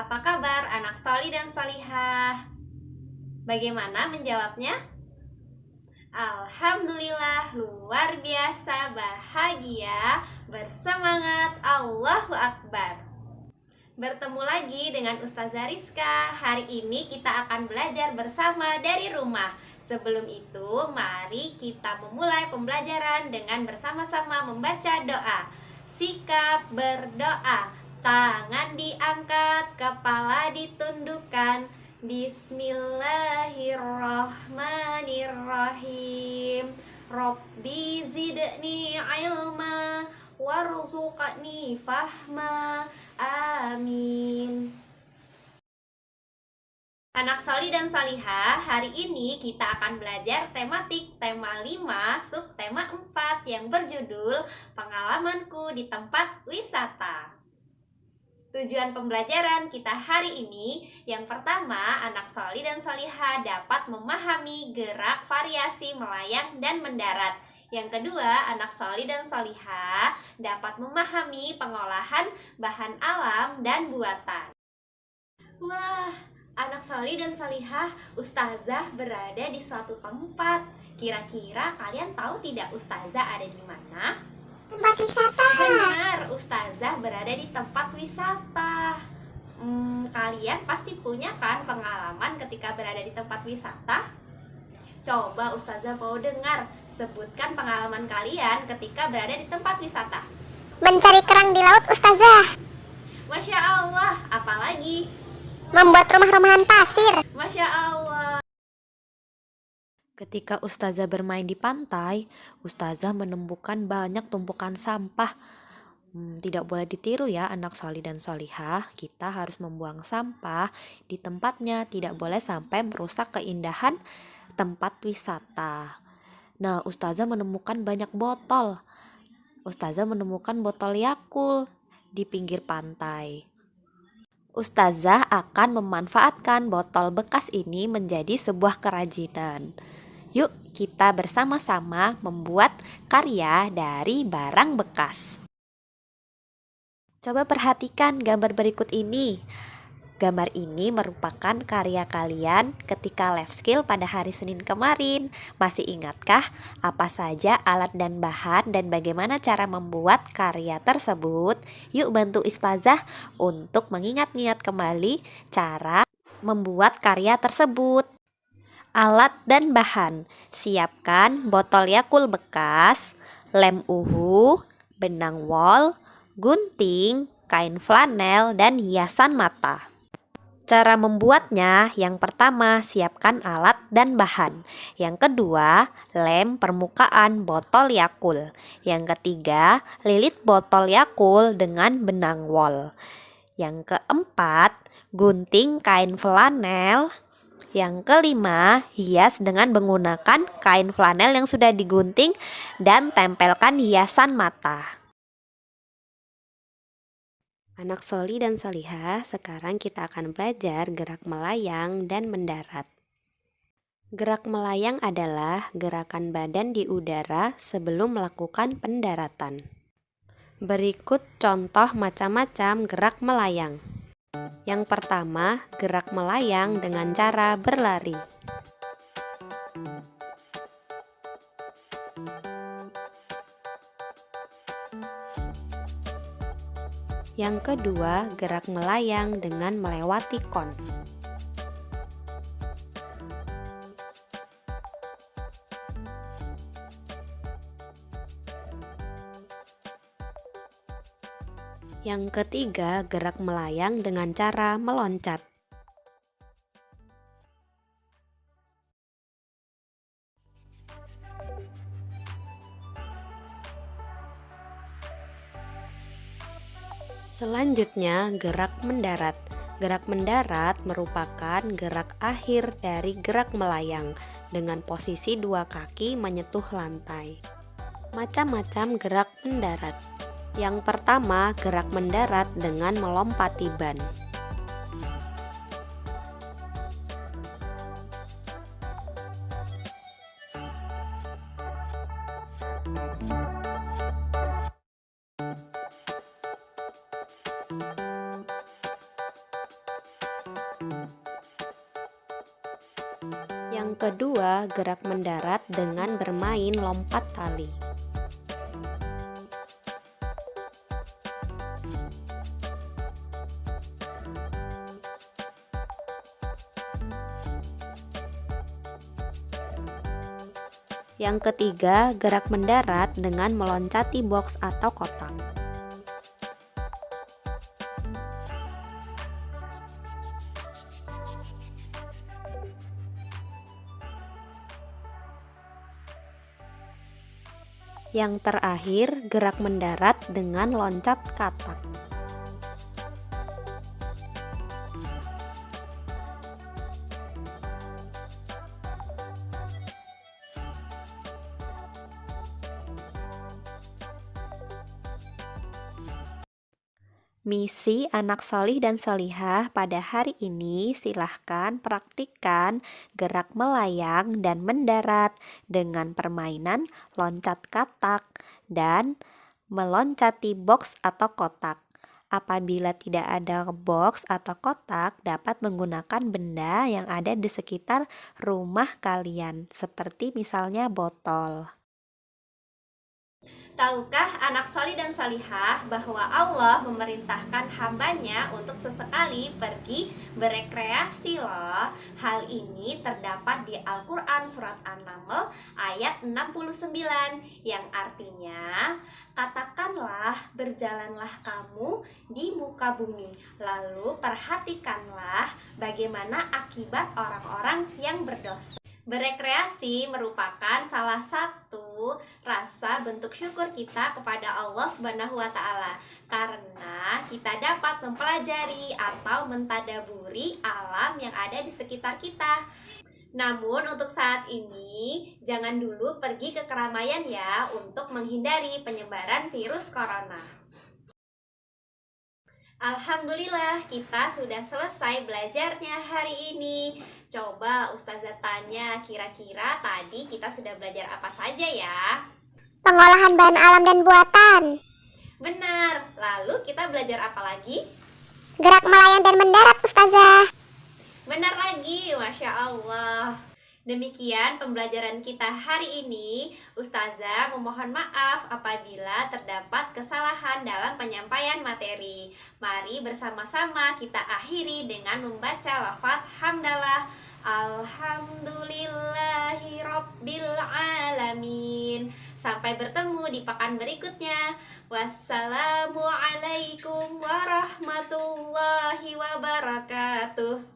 Apa kabar anak soli dan solihah? Bagaimana menjawabnya? Alhamdulillah, luar biasa, bahagia, bersemangat, Allahu Akbar. Bertemu lagi dengan Ustazah Rizka. Hari ini kita akan belajar bersama dari rumah. Sebelum itu, mari kita memulai pembelajaran dengan bersama-sama membaca doa. Sikap berdoa. Tangan diangkat, kepala ditundukkan. Bismillahirrahmanirrahim. Rabbi zidni ilma warzuqni fahma. Amin. Anak soli dan salihah, hari ini kita akan belajar tematik tema 5, subtema 4 yang berjudul Pengalamanku di Tempat Wisata. Tujuan pembelajaran kita hari ini, yang pertama, anak soli dan solihah dapat memahami gerak variasi melayang dan mendarat. Yang kedua, anak soli dan solihah dapat memahami pengolahan bahan alam dan buatan. Wah, anak soli dan solihah, Ustazah berada di suatu tempat. Kira-kira kalian tahu tidak Ustazah ada di mana? Tempat wisata. Benar, Ustazah berada di tempat wisata. Kalian pasti punya kan pengalaman ketika berada di tempat wisata? Coba Ustazah mau dengar, sebutkan pengalaman kalian ketika berada di tempat wisata. Mencari kerang di laut, Ustazah. Masya Allah, apalagi? Membuat rumah-rumahan pasir. Masya Allah. Ketika Ustazah bermain di pantai, Ustazah menemukan banyak tumpukan sampah. Tidak boleh ditiru ya anak soli dan solihah. Kita harus membuang sampah di tempatnya. Tidak boleh sampai merusak keindahan tempat wisata. Nah, Ustazah menemukan banyak botol. Ustazah menemukan botol Yakult di pinggir pantai. Ustazah akan memanfaatkan botol bekas ini menjadi sebuah kerajinan. Yuk kita bersama-sama membuat karya dari barang bekas. Coba perhatikan gambar berikut ini. Gambar ini merupakan karya kalian ketika life skill pada hari Senin kemarin. Masih ingatkah apa saja alat dan bahan dan bagaimana cara membuat karya tersebut? Yuk bantu Ustazah untuk mengingat-ingat kembali cara membuat karya tersebut. Alat dan bahan: siapkan botol Yakult bekas, lem uhu, benang wol, gunting, kain flanel, dan hiasan mata. Cara membuatnya, yang pertama siapkan alat dan bahan. Yang kedua, lem permukaan botol Yakult. Yang ketiga, lilit botol Yakult dengan benang wol. Yang keempat, gunting kain flanel. Yang kelima, hias dengan menggunakan kain flanel yang sudah digunting dan tempelkan hiasan mata. Anak soli dan solihah, sekarang kita akan belajar gerak melayang dan mendarat. Gerak melayang adalah gerakan badan di udara sebelum melakukan pendaratan. Berikut contoh macam-macam gerak melayang. Yang pertama, gerak melayang dengan cara berlari. Yang kedua, gerak melayang dengan melewati kon. Yang ketiga, gerak melayang dengan cara meloncat. Selanjutnya, gerak mendarat. Gerak mendarat merupakan gerak akhir dari gerak melayang dengan posisi dua kaki menyentuh lantai. Macam-macam gerak mendarat. Yang pertama, gerak mendarat dengan melompati ban. Yang kedua, gerak mendarat dengan bermain lompat tali. Yang ketiga, gerak mendarat dengan meloncati box atau kotak. Yang terakhir, gerak mendarat dengan loncat katak. Misi anak solih dan solihah pada hari ini, silahkan praktikkan gerak melayang dan mendarat dengan permainan loncat katak dan meloncati box atau kotak. Apabila tidak ada box atau kotak, dapat menggunakan benda yang ada di sekitar rumah kalian, seperti misalnya botol. Tahukah anak solih dan solihah bahwa Allah memerintahkan hambanya untuk sesekali pergi berekreasi loh. Hal ini terdapat di Al-Quran surat An-Naml ayat 69 yang artinya, katakanlah berjalanlah kamu di muka bumi, lalu perhatikanlah bagaimana akibat orang-orang yang berdosa. Berekreasi merupakan salah satu rasa bentuk syukur kita kepada Allah Subhanahu wa Ta'ala, karena kita dapat mempelajari atau mentadaburi alam yang ada di sekitar kita. Namun untuk saat ini jangan dulu pergi ke keramaian ya, untuk menghindari penyebaran virus corona. Alhamdulillah, kita sudah selesai belajarnya hari ini. Coba Ustazah tanya, kira-kira tadi kita sudah belajar apa saja ya? Pengolahan bahan alam dan buatan. Benar, lalu kita belajar apa lagi? Gerak melayang dan mendarat, Ustazah. Benar lagi, Masya Allah. Demikian pembelajaran kita hari ini. Ustazah memohon maaf apabila terdapat kesalahan dalam penyampaian materi. Mari bersama-sama kita akhiri dengan membaca lafaz hamdalah. Alhamdulillahi Rabbil Alamin. Sampai bertemu di pekan berikutnya. Wassalamualaikum warahmatullahi wabarakatuh.